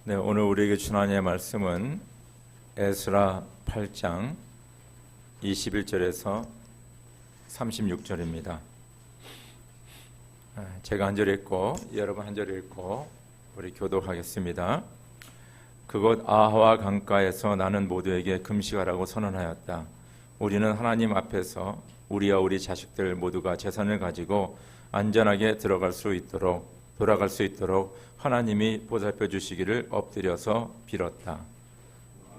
네, 오늘 우리에게 주신 하나님의 말씀은 에스라 8장 21절에서 36절입니다. 제가 한 절 읽고 여러분 한 절 읽고 우리 교독하겠습니다. 그곳 아하와 강가에서 나는 모두에게 금식하라고 선언하였다. 우리는 하나님 앞에서 우리와 우리 자식들 모두가 재산을 가지고 안전하게 돌아갈 수 있도록 하나님이 보살펴 주시기를 엎드려서 빌었다.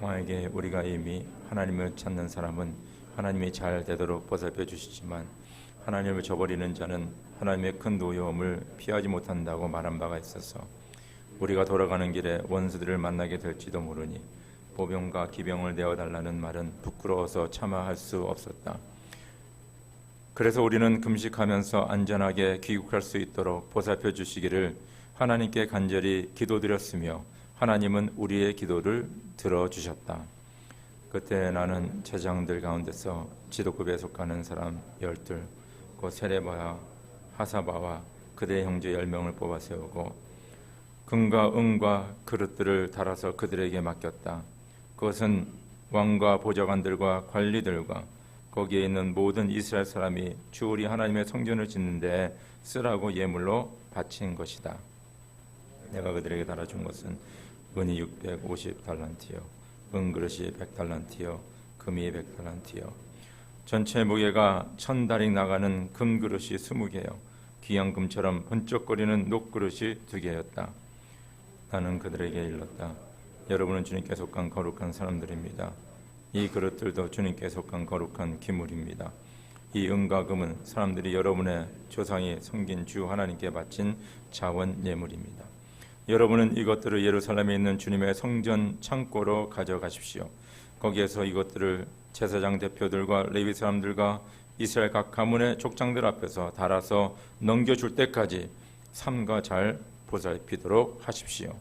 만약에 우리가 이미 하나님을 찾는 사람은 하나님이 잘 되도록 보살펴 주시지만 하나님을 저버리는 자는 하나님의 큰 노여움을 피하지 못한다고 말한 바가 있어서 우리가 돌아가는 길에 원수들을 만나게 될지도 모르니 보병과 기병을 내어달라는 말은 부끄러워서 참아 할 수 없었다. 그래서 우리는 금식하면서 안전하게 귀국할 수 있도록 보살펴 주시기를 하나님께 간절히 기도드렸으며 하나님은 우리의 기도를 들어주셨다. 그때 나는 제장들 가운데서 지도급에 속하는 사람 12, 곧 세레바와 하사바와 그들의 형제 10명을 뽑아 세우고 금과 은과 그릇들을 달아서 그들에게 맡겼다. 그것은 왕과 보좌관들과 관리들과 거기에 있는 모든 이스라엘 사람이 주 우리 하나님의 성전을 짓는 데 쓰라고 예물로 바친 것이다. 내가 그들에게 달아준 것은 은이 650달란트요 은그릇이 100달란트요 금이 100달란트요 전체 무게가 1000달이 나가는 금그릇이 20개요 귀한 금처럼 번쩍거리는 녹그릇이 2개였다. 나는 그들에게 일렀다. 여러분은 주님께 속한 거룩한 사람들입니다. 이 그릇들도 주님께 속한 거룩한 기물입니다. 이 은과 금은 사람들이 여러분의 조상이 섬긴 주 하나님께 바친 자원 예물입니다. 여러분은 이것들을 예루살렘에 있는 주님의 성전 창고로 가져가십시오. 거기에서 이것들을 제사장 대표들과 레위 사람들과 이스라엘 각 가문의 족장들 앞에서 달아서 넘겨줄 때까지 삼가 잘 보살피도록 하십시오.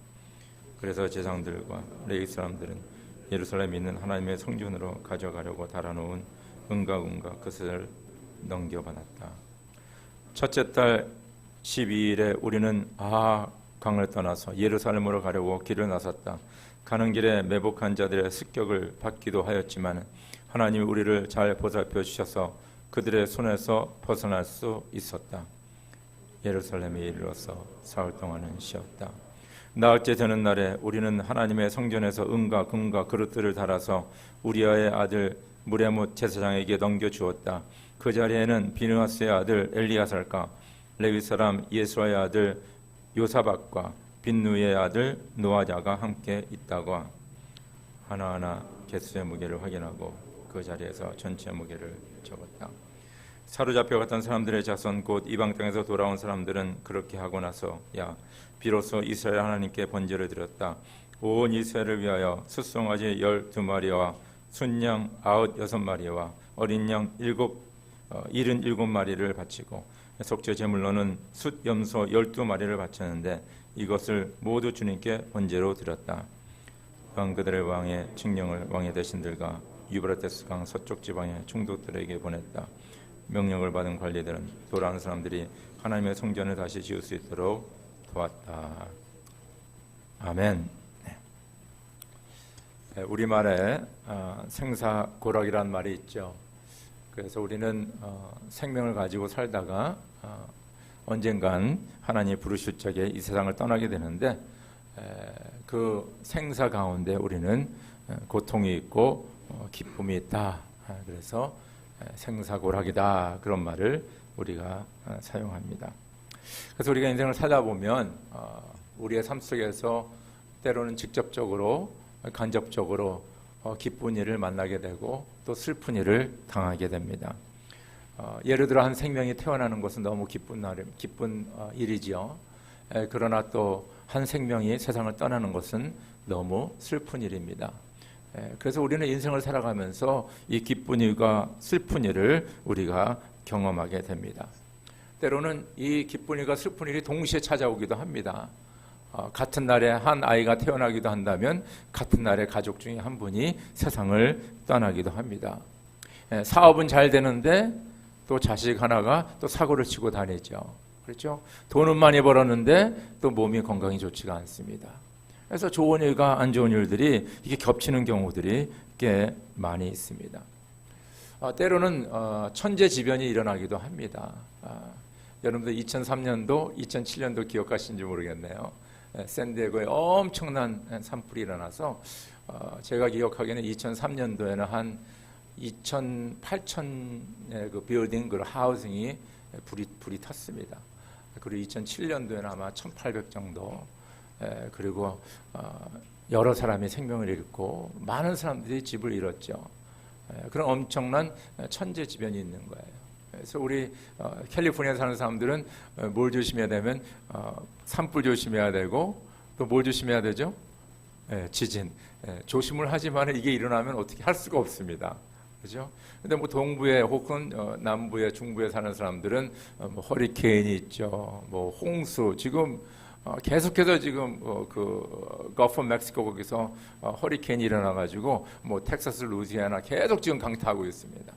그래서 제사장들과 레위 사람들은 예루살렘에 있는 하나님의 성전으로 가져가려고 달아놓은 은과 금과 그릇을 넘겨받았다. 첫째 달 12일에 우리는 강을 떠나서 예루살렘으로 가려고 길을 나섰다. 가는 길에 매복한 자들의 습격을 받기도 하였지만 하나님이 우리를 잘 보살펴 주셔서 그들의 손에서 벗어날 수 있었다. 예루살렘에 이르러서 사흘 동안은 쉬었다. 나흘째 되는 날에 우리는 하나님의 성전에서 은과 금과 그릇들을 달아서 우리아의 아들 무레못 제사장에게 넘겨주었다. 그 자리에는 비느하스의 아들 엘리야살과 레위 사람 예수아의 아들 요사박과 빈누의 아들 노아자가 함께 있다고 하나하나 개수의 무게를 확인하고 그 자리에서 전체 무게를 적었다. 사로잡혀 갔던 사람들의 자손 곧 이방 땅에서 돌아온 사람들은 그렇게 하고 나서 비로소 이스라엘 하나님께 번제를 드렸다. 온 이스라엘을 위하여 숫송아지 12마리와 순양 96마리와 어린 양 77마리를 바치고 속죄 제물로는 숫 염소 12마리를 바쳤는데 이것을 모두 주님께 번제로 드렸다. 왕 그들의 왕의 칙령을 왕의 대신들과 유브라테스 강 서쪽 지방의 총독들에게 보냈다. 명령을 받은 관리들은 돌아온 사람들이 하나님의 성전을 다시 지을 수 있도록 도왔다. 아멘. 우리말에 생사고락이라는 말이 있죠. 그래서 우리는 생명을 가지고 살다가 언젠간 하나님이 부르실 적에 이 세상을 떠나게 되는데 그 생사 가운데 우리는 고통이 있고 기쁨이 있다. 그래서 생사고락이다. 그런 말을 우리가 사용합니다. 그래서 우리가 인생을 살다 보면 우리의 삶 속에서 때로는 직접적으로 간접적으로 기쁜 일을 만나게 되고 또 슬픈 일을 당하게 됩니다. 예를 들어 한 생명이 태어나는 것은 너무 기쁜 일이지요. 그러나 또 한 생명이 세상을 떠나는 것은 너무 슬픈 일입니다. 그래서 우리는 인생을 살아가면서 이 기쁜 일과 슬픈 일을 우리가 경험하게 됩니다. 때로는 이 기쁜 일과 슬픈 일이 동시에 찾아오기도 합니다. 같은 날에 한 아이가 태어나기도 한다면 같은 날에 가족 중에 한 분이 세상을 떠나기도 합니다. 사업은 잘 되는데 또 자식 하나가 또 사고를 치고 다니죠. 그렇죠? 돈은 많이 벌었는데 또 몸이 건강이 좋지가 않습니다. 그래서 좋은 일과 안 좋은 일들이 이게 겹치는 경우들이 꽤 많이 있습니다. 때로는 천재지변이 일어나기도 합니다. 여러분들 2003년도, 2007년도 기억하시는지 모르겠네요. 샌디에고에 엄청난 산불이 일어나서 제가 기억하기에는 2003년도에는 한 2,800의 그 빌딩, 그 하우징이 불이 탔습니다. 그리고 2007년도에는 아마 1,800 정도, 그리고 여러 사람이 생명을 잃고 많은 사람들이 집을 잃었죠. 그런 엄청난 천재지변이 있는 거예요. 그래서 우리 캘리포니아에 사는 사람들은 뭘 조심해야 되면 산불 조심해야 되고 또 뭘 조심해야 되죠? 지진. 조심을 하지만 이게 일어나면 어떻게 할 수가 없습니다. 그죠? 근데 뭐 동부에 혹은 남부에 중부에 사는 사람들은 뭐 허리케인이 있죠. 뭐 홍수. 지금 계속해서 지금 그 거프 멕시코 거기서 허리케인이 일어나가지고 뭐 텍사스, 루이지애나 계속 지금 강타하고 있습니다.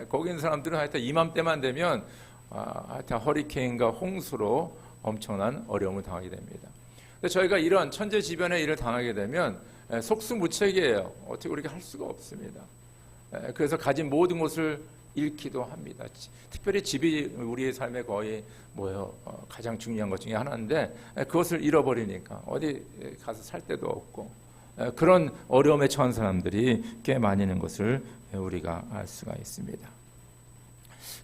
거기 있는 사람들은 하여튼 이맘때만 되면 하여튼 허리케인과 홍수로 엄청난 어려움을 당하게 됩니다. 근데 저희가 이런 천재지변의 일을 당하게 되면 속수무책이에요. 어떻게 우리가 할 수가 없습니다. 그래서 가진 모든 것을 잃기도 합니다. 특별히 집이 우리의 삶에 거의 가장 중요한 것 중에 하나인데 그것을 잃어버리니까 어디 가서 살 데도 없고 그런 어려움에 처한 사람들이 꽤 많이 있는 것을 우리가 알 수가 있습니다.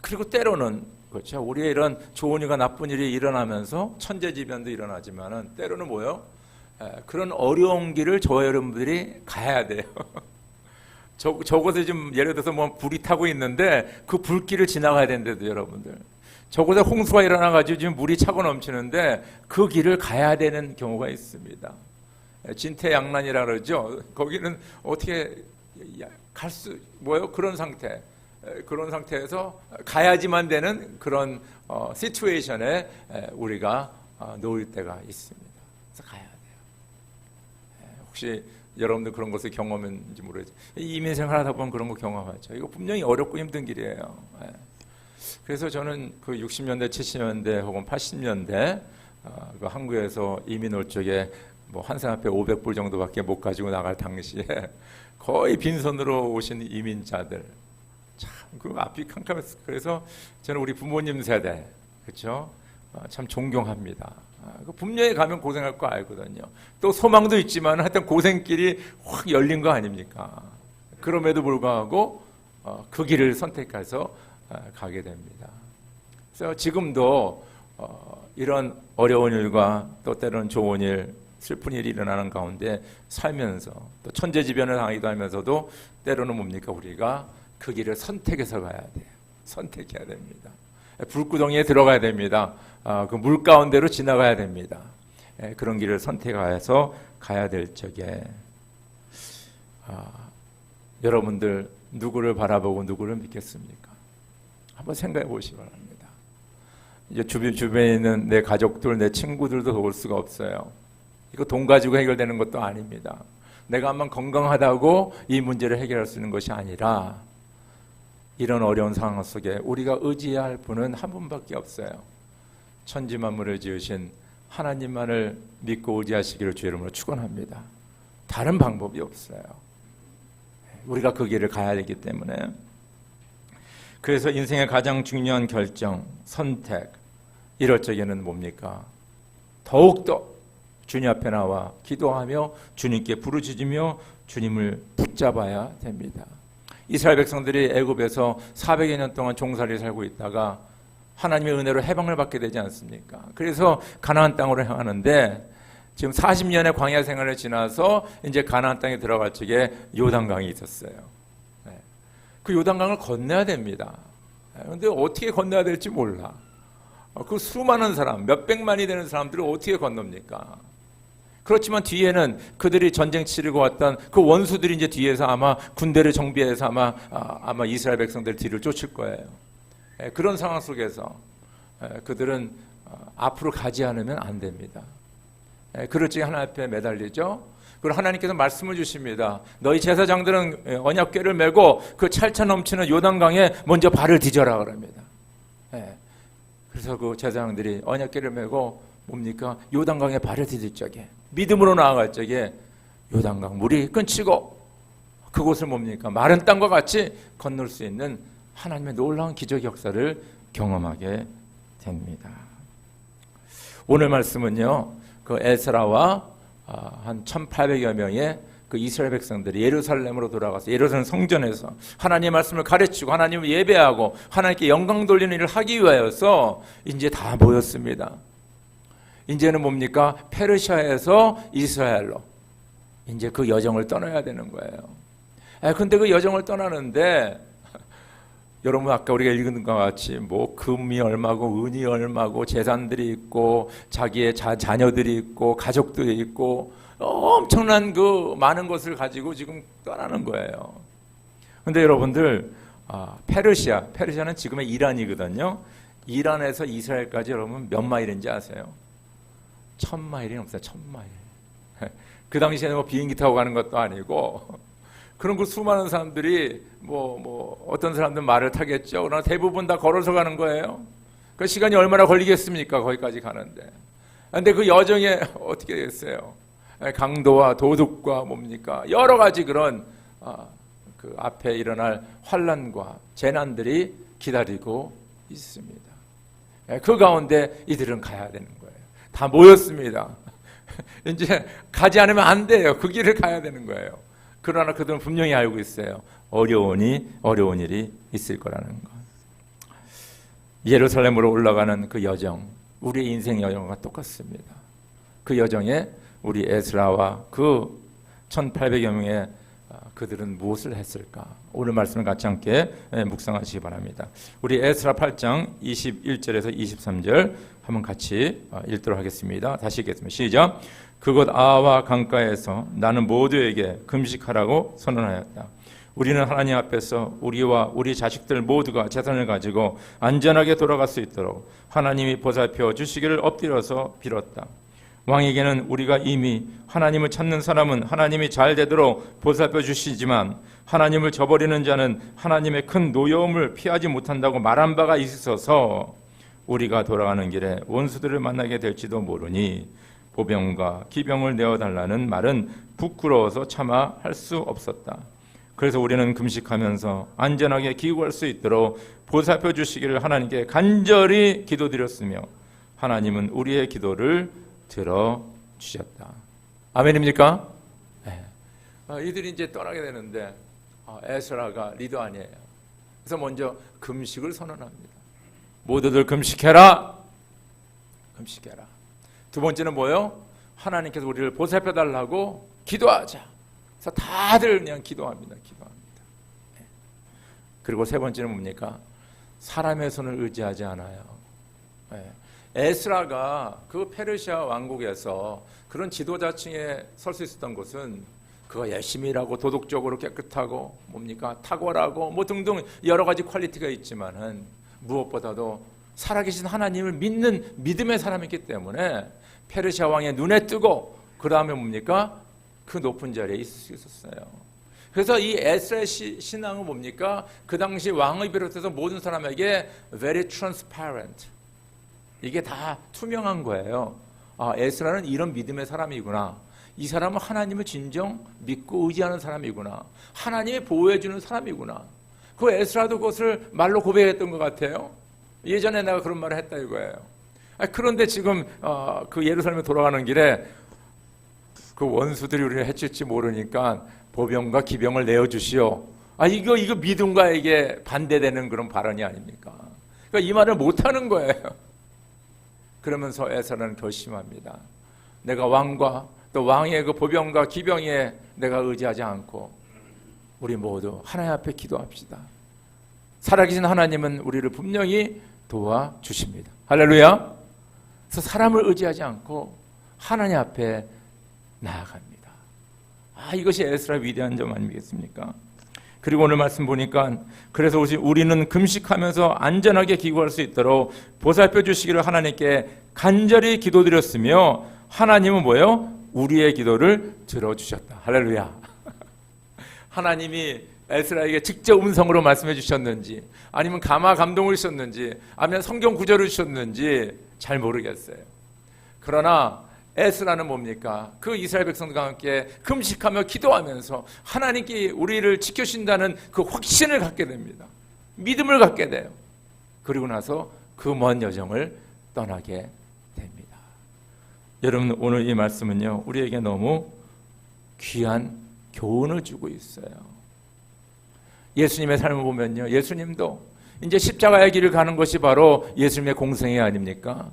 그리고 때로는 그렇죠. 우리의 이런 좋은 일과 나쁜 일이 일어나면서 천재지변도 일어나지만은 때로는 그런 어려운 길을 저와 여러분들이 가야 돼요. 저곳에 지금 예를 들어서 불이 타고 있는데 그 불길을 지나가야 되는데도 여러분들 저곳에 홍수가 일어나가지고 지금 물이 차고 넘치는데 그 길을 가야 되는 경우가 있습니다. 진퇴양난이라 그러죠. 거기는 어떻게 갈 수 그런 상태. 그런 상태에서 가야지만 되는 그런 시츄에이션에 우리가 놓일 때가 있습니다. 그래서 가야 돼요. 혹시 여러분들 그런 것을 경험했는지 모르겠어요. 이민생활 하다 보면 그런 거 경험하죠. 이거 분명히 어렵고 힘든 길이에요. 그래서 저는 그 60년대, 70년대 혹은 80년대 그 한국에서 이민 올 적에 한 사람 앞에 500불 정도밖에 못 가지고 나갈 당시에 거의 빈손으로 오신 이민자들 참 그 앞이 캄캄했어요. 그래서 저는 우리 부모님 세대 그렇죠? 참 존경합니다. 분명히 가면 고생할 거 알거든요. 또 소망도 있지만 하여튼 고생길이 확 열린 거 아닙니까? 그럼에도 불구하고 그 길을 선택해서 가게 됩니다. 그래서 지금도 이런 어려운 일과 또 때로는 좋은 일, 슬픈 일이 일어나는 가운데 살면서 또 천재지변을 당하기도 하면서도 때로는 우리가 그 길을 선택해서 가야 돼요. 선택해야 됩니다. 불구덩이에 들어가야 됩니다. 그 물 가운데로 지나가야 됩니다. 그런 길을 선택해서 가야 될 적에 여러분들 누구를 바라보고 누구를 믿겠습니까? 한번 생각해 보시기 바랍니다. 이제 주변에 있는 내 가족들, 내 친구들도 도울 수가 없어요. 이거 돈 가지고 해결되는 것도 아닙니다. 내가 한번 건강하다고 이 문제를 해결할 수 있는 것이 아니라 이런 어려운 상황 속에 우리가 의지해야 할 분은 한 분밖에 없어요. 천지만물을 지으신 하나님만을 믿고 의지하시기를 주의 이름으로 축원합니다. 다른 방법이 없어요. 우리가 그 길을 가야 되기 때문에 그래서 인생의 가장 중요한 결정, 선택 이럴 적에는 뭡니까? 더욱더 주님 앞에 나와 기도하며 주님께 부르짖으며 주님을 붙잡아야 됩니다. 이스라엘 백성들이 애굽에서 400여 년 동안 종살이 살고 있다가 하나님의 은혜로 해방을 받게 되지 않습니까? 그래서 가나안 땅으로 향하는데 지금 40년의 광야 생활을 지나서 이제 가나안 땅에 들어갈 적에 요단강이 있었어요. 그 요단강을 건너야 됩니다. 그런데 어떻게 건너야 될지 몰라. 그 수많은 사람, 몇백만이 되는 사람들을 어떻게 건넙니까? 그렇지만 뒤에는 그들이 전쟁 치르고 왔던 그 원수들이 이제 뒤에서 아마 군대를 정비해서 아마 이스라엘 백성들 뒤를 쫓을 거예요. 그런 상황 속에서 그들은 앞으로 가지 않으면 안 됩니다. 그럴 적에 하나님 앞에 매달리죠. 그리고 하나님께서 말씀을 주십니다. 너희 제사장들은 언약궤를 메고 그 찰차 넘치는 요단강에 먼저 발을 디뎌라 그럽니다. 그래서 그 제사장들이 언약궤를 메고 뭡니까? 요단강에 발을 디딜 적에 믿음으로 나아갈 적에 요단강 물이 끊치고 그곳을 뭡니까? 마른 땅과 같이 건널 수 있는 하나님의 놀라운 기적 역사를 경험하게 됩니다. 오늘 말씀은요, 그 에스라와 한 1800여 명의 그 이스라엘 백성들이 예루살렘으로 돌아가서 예루살렘 성전에서 하나님의 말씀을 가르치고 하나님을 예배하고 하나님께 영광 돌리는 일을 하기 위하여서 이제 다 모였습니다. 이제는 뭡니까? 페르시아에서 이스라엘로 이제 그 여정을 떠나야 되는 거예요. 근데 그 여정을 떠나는데 여러분 아까 우리가 읽은 것과 같이 뭐 금이 얼마고 은이 얼마고 재산들이 있고 자기의 자녀들이 있고 가족들이 있고 엄청난 그 많은 것을 가지고 지금 떠나는 거예요. 근데 여러분들 페르시아는 지금의 이란이거든요. 이란에서 이스라엘까지 여러분 몇 마일인지 아세요? 1000마일이 넘어요. 1000마일. 그 당시에는 뭐 비행기 타고 가는 것도 아니고 그런 그 수많은 사람들이 뭐 어떤 사람들은 말을 타겠죠. 그러나 대부분 다 걸어서 가는 거예요. 그 시간이 얼마나 걸리겠습니까? 거기까지 가는데. 근데 그 여정에 어떻게 됐어요? 강도와 도둑과 뭡니까? 여러 가지 그런 그 앞에 일어날 환난과 재난들이 기다리고 있습니다. 그 가운데 이들은 가야 되는 거예요. 다 모였습니다. 이제 가지 않으면 안 돼요. 그 길을 가야 되는 거예요. 그러나 그들은 분명히 알고 있어요. 어려운 일이 있을 거라는 것. 예루살렘으로 올라가는 그 여정, 우리의 인생 여정과 똑같습니다. 그 여정에 우리 에스라와 그 1800여 명의 그들은 무엇을 했을까? 오늘 말씀을 같이 함께 묵상하시기 바랍니다. 우리 에스라 8장 21절에서 23절 한번 같이 읽도록 하겠습니다. 다시 읽겠습니다. 시작. 그곳 아와 강가에서 나는 모두에게 금식하라고 선언하였다. 우리는 하나님 앞에서 우리와 우리 자식들 모두가 재산을 가지고 안전하게 돌아갈 수 있도록 하나님이 보살펴 주시기를 엎드려서 빌었다. 왕에게는 우리가 이미 하나님을 찾는 사람은 하나님이 잘 되도록 보살펴 주시지만 하나님을 저버리는 자는 하나님의 큰 노여움을 피하지 못한다고 말한 바가 있어서 우리가 돌아가는 길에 원수들을 만나게 될지도 모르니 보병과 기병을 내어달라는 말은 부끄러워서 차마 할 수 없었다. 그래서 우리는 금식하면서 안전하게 귀국할 수 있도록 보살펴 주시기를 하나님께 간절히 기도드렸으며 하나님은 우리의 기도를 들어주셨다. 아멘입니까? 네. 이들이 이제 떠나게 되는데 에스라가 리더 아니에요. 그래서 먼저 금식을 선언합니다. 모두들 금식해라. 금식해라. 두 번째는 뭐예요? 하나님께서 우리를 보살펴 달라고 기도하자. 그래서 다들 그냥 기도합니다. 네. 그리고 세 번째는 뭡니까? 사람의 손을 의지하지 않아요. 네. 에스라가 그 페르시아 왕국에서 그런 지도자층에 설 수 있었던 것은 그가 열심히 일하고 도덕적으로 깨끗하고 뭡니까? 탁월하고 뭐 등등 여러 가지 퀄리티가 있지만은 무엇보다도 살아계신 하나님을 믿는 믿음의 사람이기 때문에 페르시아 왕의 눈에 뜨고 그 다음에 뭡니까? 그 높은 자리에 있을 수 있었어요. 그래서 이 에스라의 신앙은 뭡니까? 그 당시 왕을 비롯해서 모든 사람에게 very transparent. 이게 다 투명한 거예요. 에스라는 이런 믿음의 사람이구나. 이 사람은 하나님을 진정 믿고 의지하는 사람이구나. 하나님이 보호해주는 사람이구나. 그 에스라도 그것을 말로 고백했던 것 같아요. 예전에 내가 그런 말을 했다 이거예요. 그런데 지금 그 예루살렘에 돌아가는 길에 그 원수들이 우리를 해칠지 모르니까 보병과 기병을 내어주시오. 이거 믿음과 이게 반대되는 그런 발언이 아닙니까? 그러니까 이 말을 못하는 거예요. 그러면서 에스라는 결심합니다. 내가 왕과 또 왕의 그 보병과 기병에 내가 의지하지 않고 우리 모두 하나님 앞에 기도합시다. 살아계신 하나님은 우리를 분명히 도와주십니다. 할렐루야. 그래서 사람을 의지하지 않고 하나님 앞에 나아갑니다. 이것이 에스라의 위대한 점 아니겠습니까? 그리고 오늘 말씀 보니까 그래서 우리는 금식하면서 안전하게 귀국할 수 있도록 보살펴 주시기를 하나님께 간절히 기도드렸으며 하나님은 뭐예요? 우리의 기도를 들어주셨다. 할렐루야. 하나님이 에스라에게 직접 음성으로 말씀해 주셨는지 아니면 감화 감동을 주셨는지 아니면 성경 구절을 주셨는지 잘 모르겠어요. 그러나 에스라는 뭡니까? 그 이스라엘 백성들과 함께 금식하며 기도하면서 하나님께 우리를 지켜주신다는 그 확신을 갖게 됩니다. 믿음을 갖게 돼요. 그리고 나서 그 먼 여정을 떠나게 됩니다. 여러분, 오늘 이 말씀은요, 우리에게 너무 귀한 교훈을 주고 있어요. 예수님의 삶을 보면요, 예수님도 이제 십자가의 길을 가는 것이 바로 예수님의 공생애 아닙니까?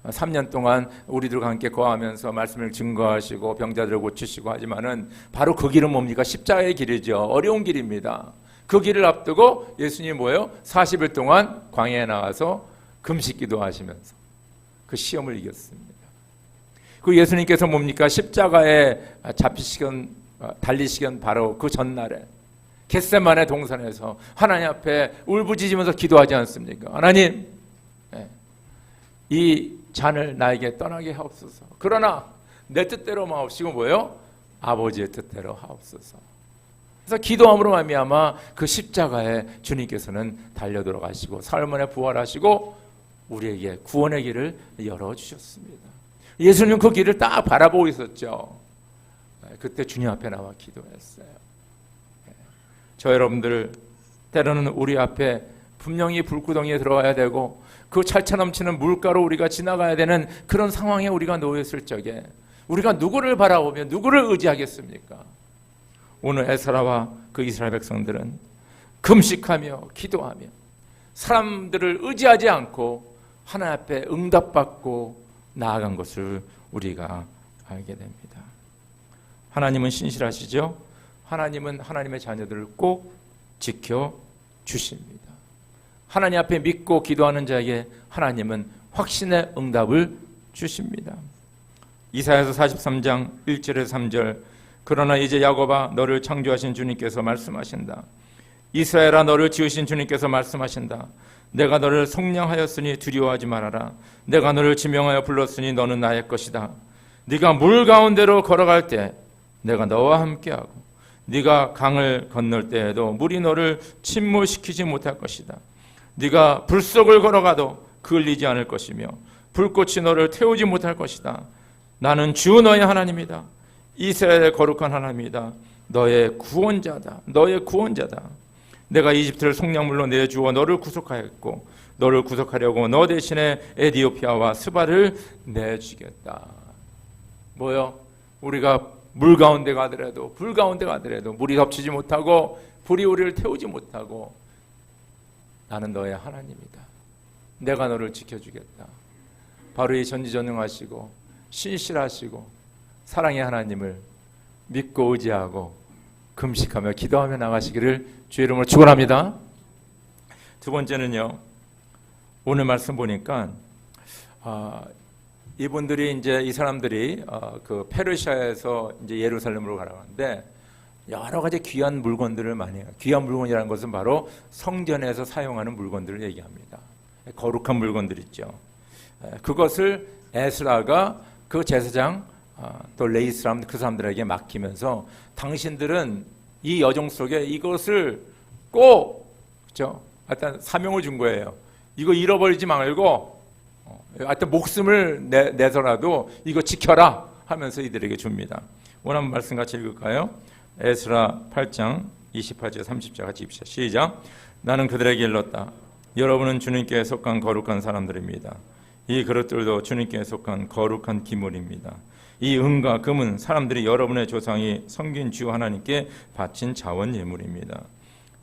3년 동안 우리들과 함께 거하면서 말씀을 증거하시고 병자들을 고치시고 하지만은 바로 그 길은 뭡니까? 십자가의 길이죠. 어려운 길입니다. 그 길을 앞두고 예수님이 뭐예요? 40일 동안 광야에 나가서 금식 기도하시면서 그 시험을 이겼습니다. 그 예수님께서 뭡니까? 십자가에 잡히시건 달리시건 바로 그 전날에 겟세마네 동산에서 하나님 앞에 울부짖으면서 기도하지 않습니까? 하나님, 이 잔을 나에게 떠나게 하옵소서. 그러나 내 뜻대로 마옵시고 뭐예요? 아버지의 뜻대로 하옵소서. 그래서 기도함으로 말미암아 그 십자가에 주님께서는 달려 들어가시고 사흘 만에 부활하시고 우리에게 구원의 길을 열어주셨습니다. 예수님은 그 길을 딱 바라보고 있었죠. 그때 주님 앞에 나와 기도했어요. 저 여러분들, 때로는 우리 앞에 분명히 불구덩이에 들어가야 되고 그 찰차 넘치는 물가로 우리가 지나가야 되는 그런 상황에 우리가 놓였을 적에 우리가 누구를 바라보며 누구를 의지하겠습니까? 오늘 에스라와 그 이스라엘 백성들은 금식하며 기도하며 사람들을 의지하지 않고 하나님 앞에 응답받고 나아간 것을 우리가 알게 됩니다. 하나님은 신실하시죠? 하나님은 하나님의 자녀들을 꼭 지켜주십니다. 하나님 앞에 믿고 기도하는 자에게 하나님은 확신의 응답을 주십니다. 이사야서 43장 1절에서 3절, 그러나 이제 야곱아 너를 창조하신 주님께서 말씀하신다. 이스라엘아 너를 지으신 주님께서 말씀하신다. 내가 너를 속량하였으니 두려워하지 말아라. 내가 너를 지명하여 불렀으니 너는 나의 것이다. 네가 물 가운데로 걸어갈 때 내가 너와 함께하고 네가 강을 건널 때에도 물이 너를 침몰시키지 못할 것이다. 네가 불 속을 걸어가도 그을리지 않을 것이며 불꽃이 너를 태우지 못할 것이다. 나는 주 너의 하나님이다. 이스라엘의 거룩한 하나님이다. 너의 구원자다. 너의 구원자다. 내가 이집트를 속량물로 내주어 너를 구속하였고 너를 구속하려고 너 대신에 에디오피아와 스바를 내주겠다. 뭐요? 우리가 물 가운데 가더라도 불 가운데 가더라도 물이 덮치지 못하고 불이 우리를 태우지 못하고 나는 너의 하나님이다. 내가 너를 지켜주겠다. 바로 이 전지전능하시고 신실하시고 사랑의 하나님을 믿고 의지하고 금식하며 기도하며 나가시기를 주의 이름으로 축원합니다. 두 번째는요, 오늘 말씀 보니까 이분들이 이제 이 사람들이 그 페르시아에서 이제 예루살렘으로 가라는데 여러 가지 귀한 물건들을 많이 해요. 귀한 물건이라는 것은 바로 성전에서 사용하는 물건들을 얘기합니다. 거룩한 물건들 있죠. 그것을 에스라가 그 제사장 또 레위 사람 그 사람들에게 맡기면서 당신들은 이 여정 속에 이것을 꼭 그렇죠? 하여튼 사명을 준 거예요. 이거 잃어버리지 말고 하여튼 목숨을 내서라도 이거 지켜라 하면서 이들에게 줍니다. 원하는 말씀 같이 읽을까요? 에스라 8장 28절 30절 같이 읽읍시다. 시작. 나는 그들에게 일렀다. 여러분은 주님께 속한 거룩한 사람들입니다. 이 그릇들도 주님께 속한 거룩한 기물입니다. 이 은과 금은 사람들이 여러분의 조상이 섬긴 주 하나님께 바친 자원 예물입니다.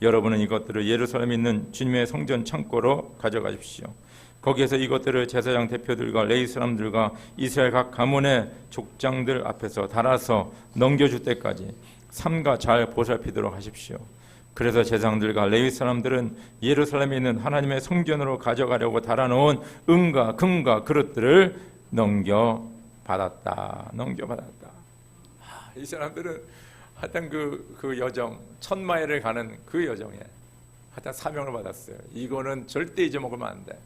여러분은 이것들을 예루살렘에 있는 주님의 성전 창고로 가져가십시오. 거기에서 이것들을 제사장 대표들과 레위 사람들과 이스라엘 각 가문의 족장들 앞에서 달아서 넘겨줄 때까지 삼가 잘 보살피도록 하십시오. 그래서 제사장들과 레위 사람들은 예루살렘에 있는 하나님의 성전으로 가져가려고 달아놓은 은과 금과 그릇들을 넘겨받았다. 이 사람들은 하여튼 그 여정, 1000마일을 가는 그 여정에 하여튼 사명을 받았어요. 이거는 절대 잊어먹으면 안 돼.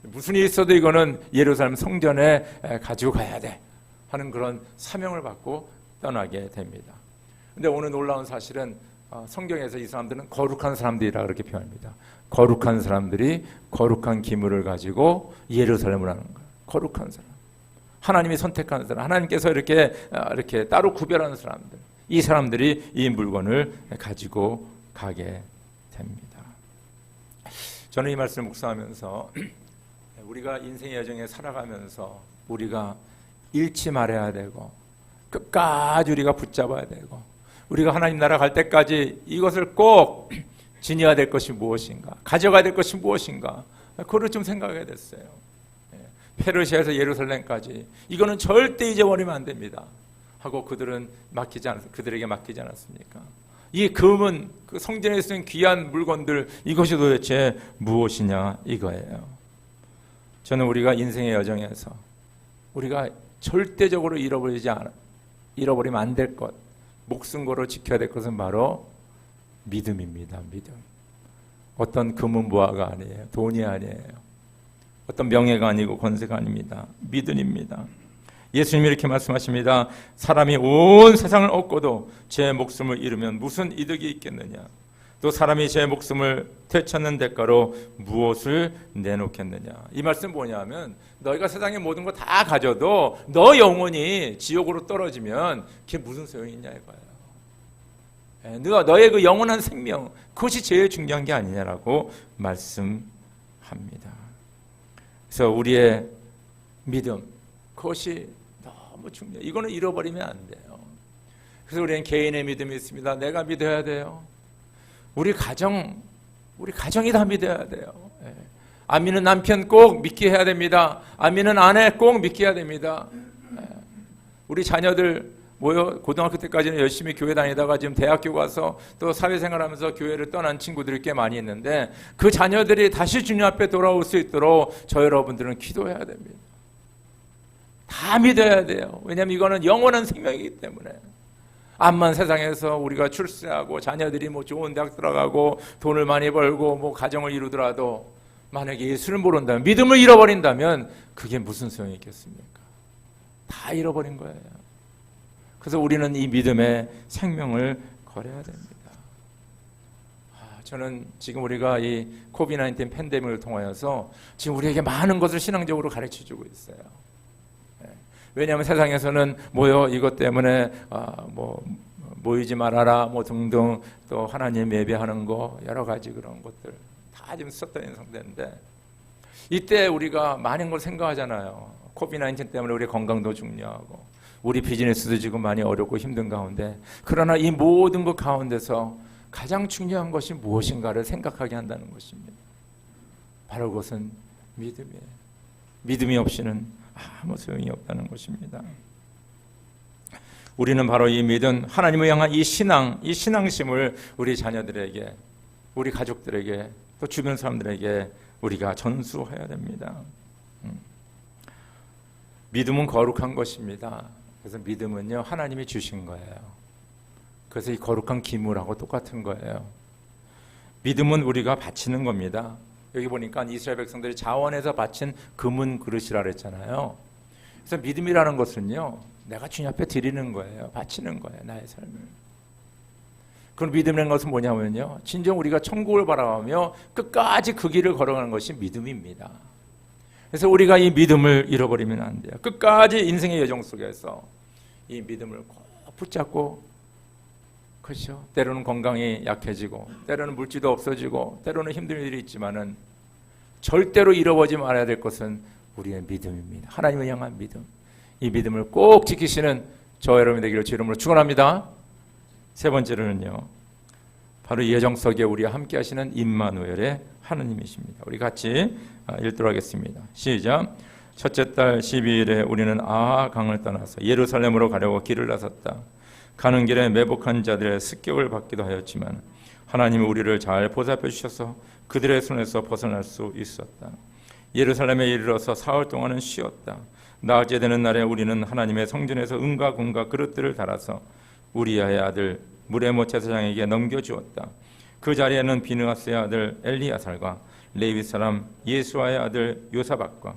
무슨 일이 있어도 이거는 예루살렘 성전에 가지고 가야 돼 하는 그런 사명을 받고 떠나게 됩니다. 근데 오늘 놀라운 사실은 성경에서 이 사람들은 거룩한 사람들이라 그렇게 표현합니다. 거룩한 사람들이 거룩한 기물을 가지고 예루살렘을 하는 거예요. 거룩한 사람. 하나님이 선택하는 사람, 하나님께서 이렇게 따로 구별하는 사람들, 이 사람들이 이 물건을 가지고 가게 됩니다. 저는 이 말씀을 묵상하면서 우리가 인생의 여정에 살아가면서 우리가 잃지 말아야 되고 끝까지 우리가 붙잡아야 되고 우리가 하나님 나라 갈 때까지 이것을 꼭 지녀야 될 것이 무엇인가, 가져가야 될 것이 무엇인가, 그걸 좀 생각하게 됐어요. 페르시아에서 예루살렘까지 이거는 절대 잊어버리면 안 됩니다 하고 그들에게 맡기지 않았습니까? 이 금은 그 성전에 쓰는 귀한 물건들, 이것이 도대체 무엇이냐 이거예요. 저는 우리가 인생의 여정에서 우리가 절대적으로 잃어버리면 안 될 것, 목숨 걸어 지켜야 될 것은 바로 믿음입니다. 믿음. 어떤 금은 무화가 아니에요. 돈이 아니에요. 어떤 명예가 아니고 권세가 아닙니다. 믿음입니다. 예수님이 이렇게 말씀하십니다. 사람이 온 세상을 얻고도 제 목숨을 잃으면 무슨 이득이 있겠느냐. 또 사람이 제 목숨을 되찾는 대가로 무엇을 내놓겠느냐. 이 말씀 뭐냐면 너희가 세상의 모든 거 다 가져도 너 영혼이 지옥으로 떨어지면 그게 무슨 소용이 있냐 이거예요. 너의 그 영원한 생명, 그것이 제일 중요한 게 아니냐라고 말씀합니다. 그래서 우리의 믿음, 그것이 너무 중요해요. 이거는 잃어버리면 안 돼요. 그래서 우리는 개인의 믿음이 있습니다. 내가 믿어야 돼요. 우리 가정이 다 믿어야 돼요. 안 믿는 남편 꼭 믿게 해야 됩니다. 안 믿는 아내 꼭 믿게 해야 됩니다. 우리 자녀들 고등학교 때까지는 열심히 교회 다니다가 지금 대학교 가서 또 사회생활하면서 교회를 떠난 친구들이 꽤 많이 있는데 그 자녀들이 다시 주님 앞에 돌아올 수 있도록 저 여러분들은 기도해야 됩니다. 다 믿어야 돼요. 왜냐하면 이거는 영원한 생명이기 때문에. 암만 세상에서 우리가 출세하고 자녀들이 좋은 대학 들어가고 돈을 많이 벌고 가정을 이루더라도 만약에 예수를 모른다면, 믿음을 잃어버린다면 그게 무슨 소용이 있겠습니까? 다 잃어버린 거예요. 그래서 우리는 이 믿음의 생명을 걸어야 됩니다. 저는 지금 우리가 이 코비드-19 팬데믹을 통하여서 지금 우리에게 많은 것을 신앙적으로 가르쳐주고 있어요. 왜냐하면 세상에서는 이것 때문에 모이지 말아라 등등, 또 하나님 예배하는 거 여러 가지 그런 것들 다 지금 썼다는 상태인데, 이때 우리가 많은 걸 생각하잖아요. 코비드-19 때문에 우리 건강도 중요하고 우리 비즈니스도 지금 많이 어렵고 힘든 가운데, 그러나 이 모든 것 가운데서 가장 중요한 것이 무엇인가를 생각하게 한다는 것입니다. 바로 그것은 믿음이에요. 믿음이 없이는 아무 소용이 없다는 것입니다. 우리는 바로 이 믿음, 하나님을 향한 이 신앙심을 우리 자녀들에게, 우리 가족들에게, 또 주변 사람들에게 우리가 전수해야 됩니다. 믿음은 거룩한 것입니다. 그래서 믿음은요, 하나님이 주신 거예요. 그래서 이 거룩한 기물하고 똑같은 거예요. 믿음은 우리가 바치는 겁니다. 여기 보니까 이스라엘 백성들이 자원해서 바친 금은 그릇이라 그랬잖아요. 그래서 믿음이라는 것은요, 내가 주님 앞에 드리는 거예요. 바치는 거예요, 나의 삶을. 그럼 믿음이라는 것은 뭐냐면요, 진정 우리가 천국을 바라보며 끝까지 그 길을 걸어가는 것이 믿음입니다. 그래서 우리가 이 믿음을 잃어버리면 안 돼요. 끝까지 인생의 여정 속에서 이 믿음을 꼭 붙잡고, 그렇죠. 때로는 건강이 약해지고, 때로는 물질도 없어지고, 때로는 힘든 일이 있지만은 절대로 잃어버리지 말아야 될 것은 우리의 믿음입니다. 하나님을 향한 믿음. 이 믿음을 꼭 지키시는 저 여러분이 되기를 주 이름으로 축원합니다. 세 번째로는요, 바로 이 여정 속에 우리와 함께 하시는 임마누엘의 하느님이십니다. 우리 같이 읽도록 하겠습니다. 시작. 첫째 달 12일에 우리는 아하강을 떠나서 예루살렘으로 가려고 길을 나섰다. 가는 길에 매복한 자들의 습격을 받기도 하였지만 하나님이 우리를 잘 보살펴 주셔서 그들의 손에서 벗어날 수 있었다. 예루살렘에 이르러서 사흘 동안은 쉬었다. 나흘째 되는 날에 우리는 하나님의 성전에서 은과 금과 그릇들을 달아서 우리아의 아들 무레모 제사장에게 넘겨주었다. 그 자리에는 비느하스의 아들 엘리야살과 레위 사람 예수아의 아들 요사박과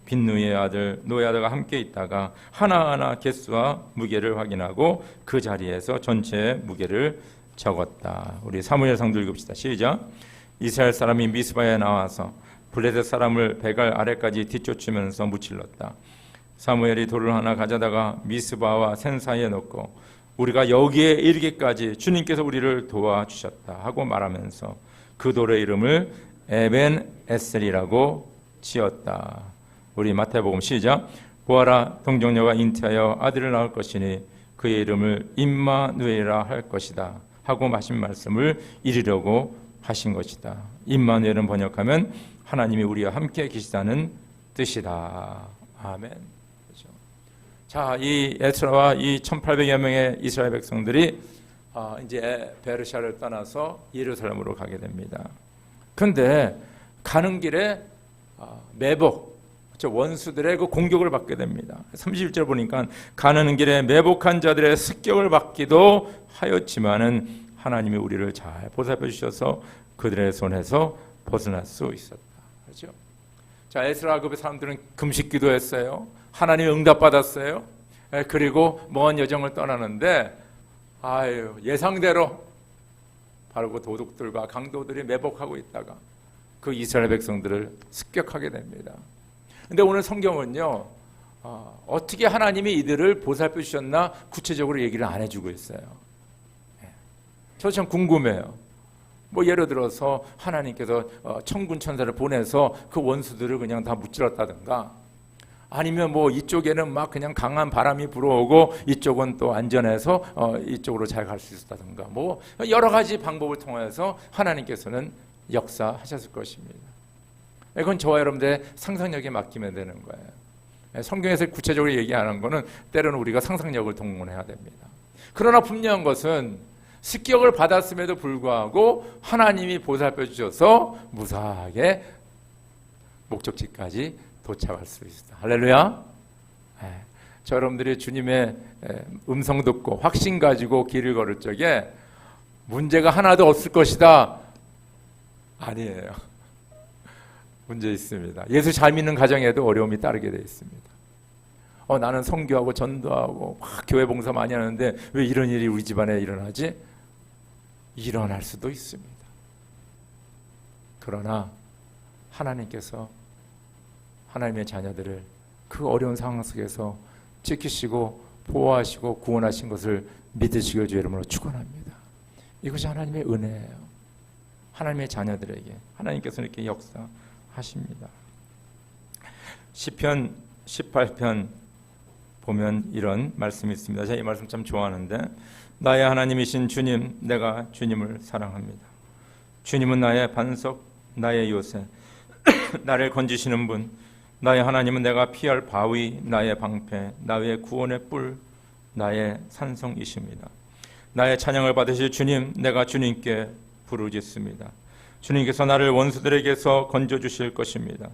빈누이의 아들 노야다가 함께 있다가 하나하나 개수와 무게를 확인하고 그 자리에서 전체의 무게를 적었다. 우리 사무엘상도 읽읍시다. 시작. 이스라엘 사람이 미스바에 나와서 블레셋 사람을 배갈 아래까지 뒤쫓으면서 무찔렀다. 사무엘이 돌을 하나 가져다가 미스바와 센 사이에 놓고 우리가 여기에 이르기까지 주님께서 우리를 도와주셨다 하고 말하면서 그 돌의 이름을 에벤 에셀이라고 지었다. 우리 마태복음 시작. 보아라, 동정녀가 잉태하여 아들을 낳을 것이니 그의 이름을 임마누엘이라 할 것이다 하고 하신 말씀을 이루려고 하신 것이다. 임마누엘은 번역하면 하나님이 우리와 함께 계시다는 뜻이다. 아멘. 그렇죠. 자, 이 에스라와 이 1800여 명의 이스라엘 백성들이 이제 베르시아를 떠나서 예루살렘으로 가게 됩니다. 그런데 가는 길에 매복, 원수들의 그 공격을 받게 됩니다. 31절 보니까 가는 길에 매복한 자들의 습격을 받기도 하였지만은 하나님이 우리를 잘 보살펴 주셔서 그들의 손에서 벗어날 수 있었다. 그렇죠? 자, 에스라급의 사람들은 금식 기도했어요. 하나님 응답받았어요. 그리고 먼 여정을 떠나는데 예상대로 바로 그 도둑들과 강도들이 매복하고 있다가 그 이스라엘 백성들을 습격하게 됩니다. 근데 오늘 성경은요, 어떻게 하나님이 이들을 보살펴 주셨나 구체적으로 얘기를 안 해주고 있어요. 저 참 궁금해요. 뭐 예를 들어서 하나님께서 천군 천사를 보내서 그 원수들을 그냥 다 무찔렀다든가, 아니면 뭐 이쪽에는 막 그냥 강한 바람이 불어오고 이쪽은 또 안전해서 이쪽으로 잘 갈 수 있었다든가, 뭐 여러 가지 방법을 통해서 하나님께서는 역사하셨을 것입니다. 이건 저와 여러분들의 상상력에 맡기면 되는 거예요. 성경에서 구체적으로 얘기하는 거는 때로는 우리가 상상력을 동원해야 됩니다. 그러나 분명한 것은 습격을 받았음에도 불구하고 하나님이 보살펴 주셔서 무사하게 목적지까지 도착할 수 있다. 할렐루야. 저 여러분들이 주님의 음성 듣고 확신 가지고 길을 걸을 적에 문제가 하나도 없을 것이다. 아니에요. 문제 있습니다. 예수 잘 믿는 가정에도 어려움이 따르게 되어 있습니다. 나는 선교하고 전도하고 막 교회 봉사 많이 하는데 왜 이런 일이 우리 집안에 일어나지? 일어날 수도 있습니다. 그러나 하나님께서 하나님의 자녀들을 그 어려운 상황 속에서 지키시고 보호하시고 구원하신 것을 믿으시길 주의 이름으로 축원합니다. 이것이 하나님의 은혜예요. 하나님의 자녀들에게 하나님께서 이렇게 역사하십니다. 시편 18편 보면 이런 말씀이 있습니다. 제가 이 말씀 참 좋아하는데, 나의 하나님이신 주님, 내가 주님을 사랑합니다. 주님은 나의 반석, 나의 요새, 나를 건지시는 분, 나의 하나님은 내가 피할 바위, 나의 방패, 나의 구원의 뿔, 나의 산성이십니다. 나의 찬양을 받으실 주님, 내가 주님께 부르짖습니다. 주님께서 나를 원수들에게서 건져주실 것입니다.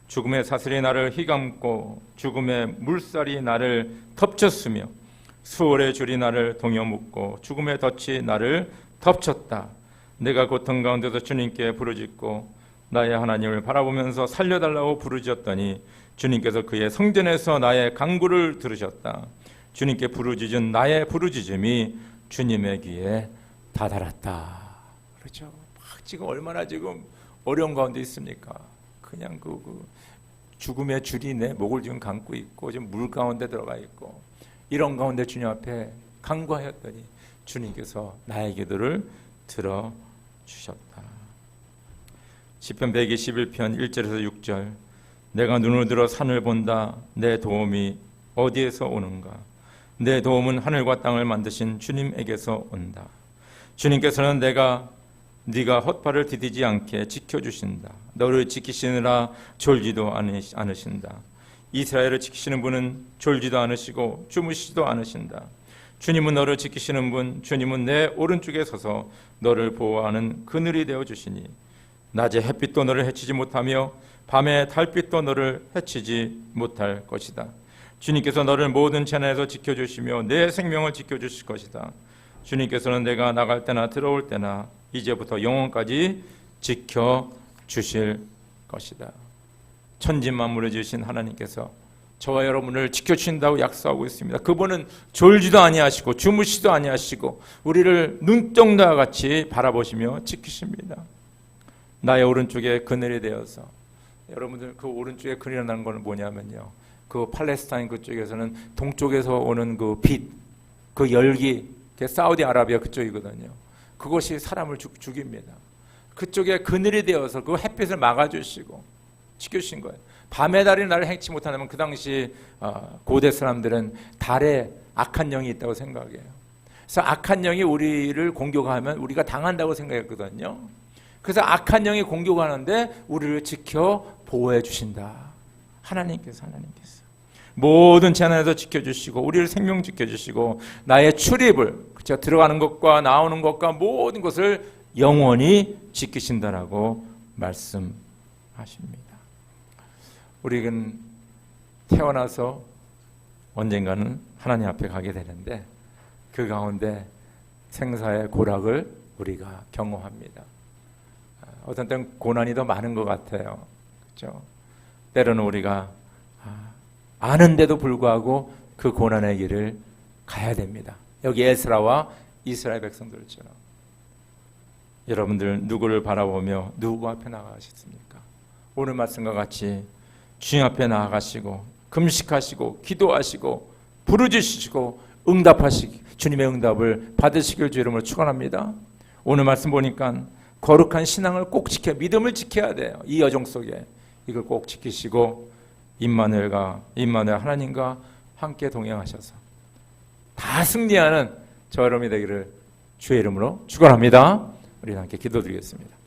죽음의 사슬이 나를 휘감고 죽음의 물살이 나를 덮쳤으며 수월의 줄이 나를 동여 묶고 죽음의 덫이 나를 덮쳤다. 내가 고통 가운데서 주님께 부르짖고 나의 하나님을 바라보면서 살려달라고 부르짖었더니 주님께서 그의 성전에서 나의 간구를 들으셨다. 주님께 부르짖은 나의 부르짖음이 주님의 귀에 다다랐다. 그렇죠? 지금 얼마나 지금 어려운 가운데 있습니까? 그냥 그 죽음의 줄이 내 목을 지금 감고 있고 지금 물 가운데 들어가 있고 이런 가운데 주님 앞에 간구하였더니 주님께서 나의 기도를 들어주셨다. 시편 121편 1절에서 6절. 내가 눈을 들어 산을 본다. 내 도움이 어디에서 오는가? 내 도움은 하늘과 땅을 만드신 주님에게서 온다. 주님께서는 네가 헛발을 디디지 않게 지켜주신다. 너를 지키시느라 졸지도 않으신다. 이스라엘을 지키시는 분은 졸지도 않으시고 주무시지도 않으신다. 주님은 너를 지키시는 분, 주님은 내 오른쪽에 서서 너를 보호하는 그늘이 되어주시니 낮에 햇빛도 너를 해치지 못하며 밤에 달빛도 너를 해치지 못할 것이다. 주님께서 너를 모든 재난에서 지켜주시며 내 생명을 지켜주실 것이다. 주님께서는 내가 나갈 때나 들어올 때나 이제부터 영원까지 지켜주실 것이다. 천지만물을 지으신 하나님께서 저와 여러분을 지켜주신다고 약속하고 있습니다. 그분은 졸지도 아니하시고 주무시도 아니하시고 우리를 눈동자와 같이 바라보시며 지키십니다. 나의 오른쪽에 그늘이 되어서, 여러분들 그 오른쪽에 그늘이라는 건 뭐냐면요, 그 팔레스타인 그쪽에서는 동쪽에서 오는 그 빛, 그 열기, 그게 사우디아라비아 그쪽이거든요. 그것이 사람을 죽입니다. 그쪽에 그늘이 되어서 그 햇빛을 막아주시고 지켜주신 거예요. 밤에 달이 나를 행치 못한다면 그 당시 고대 사람들은 달에 악한 영이 있다고 생각해요. 그래서 악한 영이 우리를 공격하면 우리가 당한다고 생각했거든요. 그래서 악한 영이 공격하는데 우리를 지켜 보호해 주신다. 하나님께서 모든 재난에서 지켜주시고 우리를 생명 지켜주시고 나의 출입을 그쵸? 들어가는 것과 나오는 것과 모든 것을 영원히 지키신다라고 말씀하십니다. 우리는 태어나서 언젠가는 하나님 앞에 가게 되는데 그 가운데 생사의 고락을 우리가 경험합니다. 어떤 때는 고난이 더 많은 것 같아요. 그렇죠? 때로는 우리가 아는데도 불구하고 그 고난의 길을 가야 됩니다. 여기 에스라와 이스라엘 백성들처럼. 여러분들 누구를 바라보며 누구 앞에 나아가셨습니까? 오늘 말씀과 같이 주님 앞에 나아가시고 금식하시고 기도하시고 부르짖으시고 응답하시기 주님의 응답을 받으시길 주 이름으로 축원합니다. 오늘 말씀 보니까 거룩한 신앙을 꼭 지켜 믿음을 지켜야 돼요. 이 여정 속에 이걸 꼭 지키시고 임마누엘 하나님과 함께 동행하셔서 다 승리하는 저 여러분이 되기를 주의 이름으로 축원합니다. 우리 함께 기도드리겠습니다.